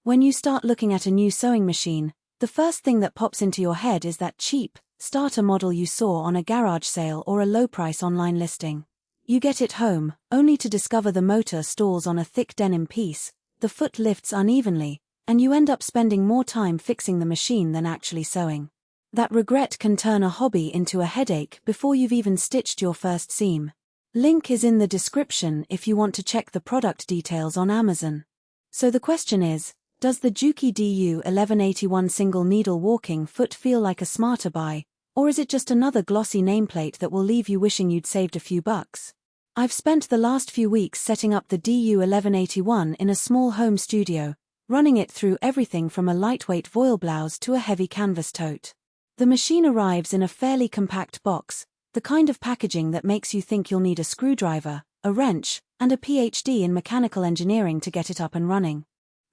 When you start looking at a new sewing machine, the first thing that pops into your head is that cheap, starter model you saw on a garage sale or a low-price online listing. You get it home, only to discover the motor stalls on a thick denim piece, the foot lifts unevenly, and you end up spending more time fixing the machine than actually sewing. That regret can turn a hobby into a headache before you've even stitched your first seam. Link is in the description if you want to check the product details on Amazon. So the question is, does the Juki DU 1181 single needle walking foot feel like a smarter buy, or is it just another glossy nameplate that will leave you wishing you'd saved a few bucks? I've spent the last few weeks setting up the DU 1181 in a small home studio, running it through everything from a lightweight voile blouse to a heavy canvas tote. The machine arrives in a fairly compact box, the kind of packaging that makes you think you'll need a screwdriver, a wrench, and a PhD in mechanical engineering to get it up and running.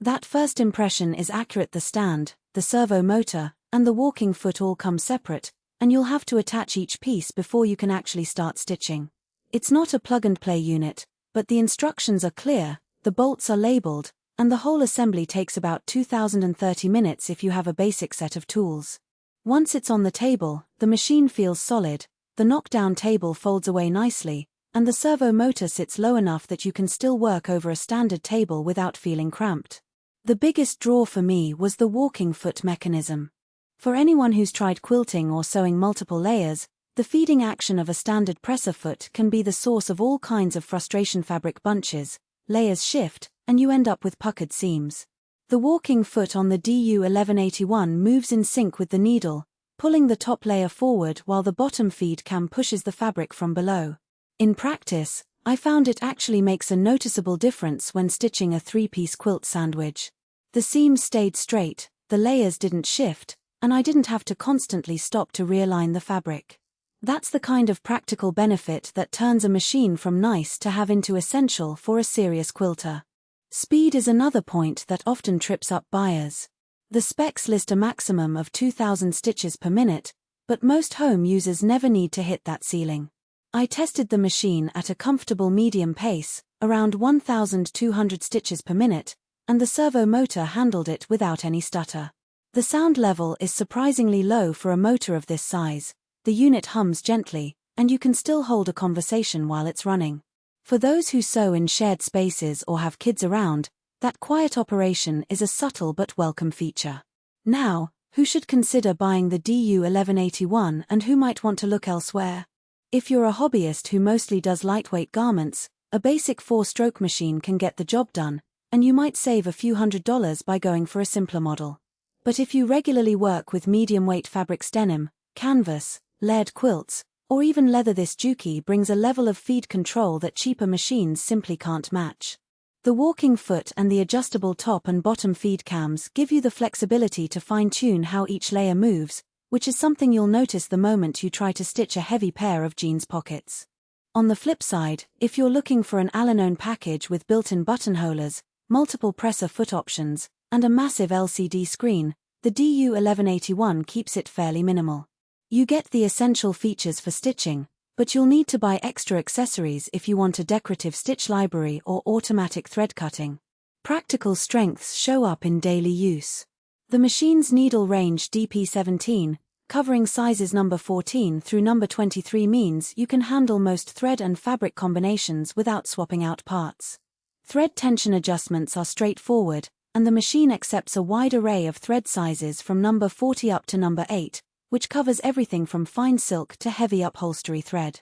That first impression is accurate. The stand, the servo motor, and the walking foot all come separate, and you'll have to attach each piece before you can actually start stitching. It's not a plug-and-play unit, but the instructions are clear, the bolts are labeled, and the whole assembly takes about 2030 minutes if you have a basic set of tools. Once it's on the table, the machine feels solid, the knockdown table folds away nicely, and the servo motor sits low enough that you can still work over a standard table without feeling cramped. The biggest draw for me was the walking foot mechanism. For anyone who's tried quilting or sewing multiple layers, the feeding action of a standard presser foot can be the source of all kinds of frustration. Fabric bunches, layers shift, and you end up with puckered seams. The walking foot on the DU 1181 moves in sync with the needle, pulling the top layer forward while the bottom feed cam pushes the fabric from below. In practice, I found it actually makes a noticeable difference when stitching a three-piece quilt sandwich. The seams stayed straight, the layers didn't shift, and I didn't have to constantly stop to realign the fabric. That's the kind of practical benefit that turns a machine from nice to have into essential for a serious quilter. Speed is another point that often trips up buyers. The specs list a maximum of 2,000 stitches per minute, but most home users never need to hit that ceiling. I tested the machine at a comfortable medium pace, around 1,200 stitches per minute, and the servo motor handled it without any stutter. The sound level is surprisingly low for a motor of this size, the unit hums gently, and you can still hold a conversation while it's running. For those who sew in shared spaces or have kids around, that quiet operation is a subtle but welcome feature. Now, who should consider buying the DU 1181 and who might want to look elsewhere? If you're a hobbyist who mostly does lightweight garments, a basic 4-stroke machine can get the job done, and you might save a few $100s by going for a simpler model. But if you regularly work with medium-weight fabrics, denim, canvas, layered quilts, or even leather, this Juki brings a level of feed control that cheaper machines simply can't match. The walking foot and the adjustable top and bottom feed cams give you the flexibility to fine-tune how each layer moves, which is something you'll notice the moment you try to stitch a heavy pair of jeans pockets. On the flip side, if you're looking for an all-in-one package with built-in buttonholers, multiple presser foot options, and a massive LCD screen, the DU 1181 keeps it fairly minimal. You get the essential features for stitching, but you'll need to buy extra accessories if you want a decorative stitch library or automatic thread cutting. Practical strengths show up in daily use. The machine's needle range DP17, covering sizes number 14 through number 23, means you can handle most thread and fabric combinations without swapping out parts. Thread tension adjustments are straightforward, and the machine accepts a wide array of thread sizes from number 40 up to number 8, which covers everything from fine silk to heavy upholstery thread.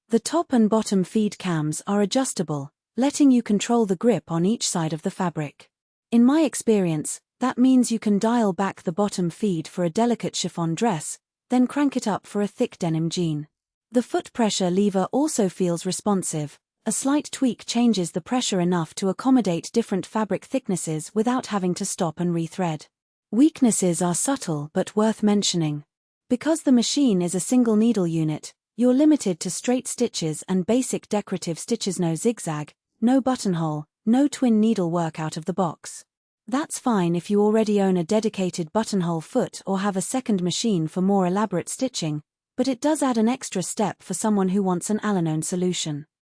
The top and bottom feed cams are adjustable, letting you control the grip on each side of the fabric. In my experience, that means you can dial back the bottom feed for a delicate chiffon dress, then crank it up for a thick denim jean. The foot pressure lever also feels responsive. A slight tweak changes the pressure enough to accommodate different fabric thicknesses without having to stop and rethread. Weaknesses are subtle but worth mentioning. Because the machine is a single needle unit, you're limited to straight stitches and basic decorative stitches. No zigzag, no buttonhole, no twin needle work out of the box. That's fine if you already own a dedicated buttonhole foot or have a second machine for more elaborate stitching, but it does add an extra step for someone who wants an all-in-one solution.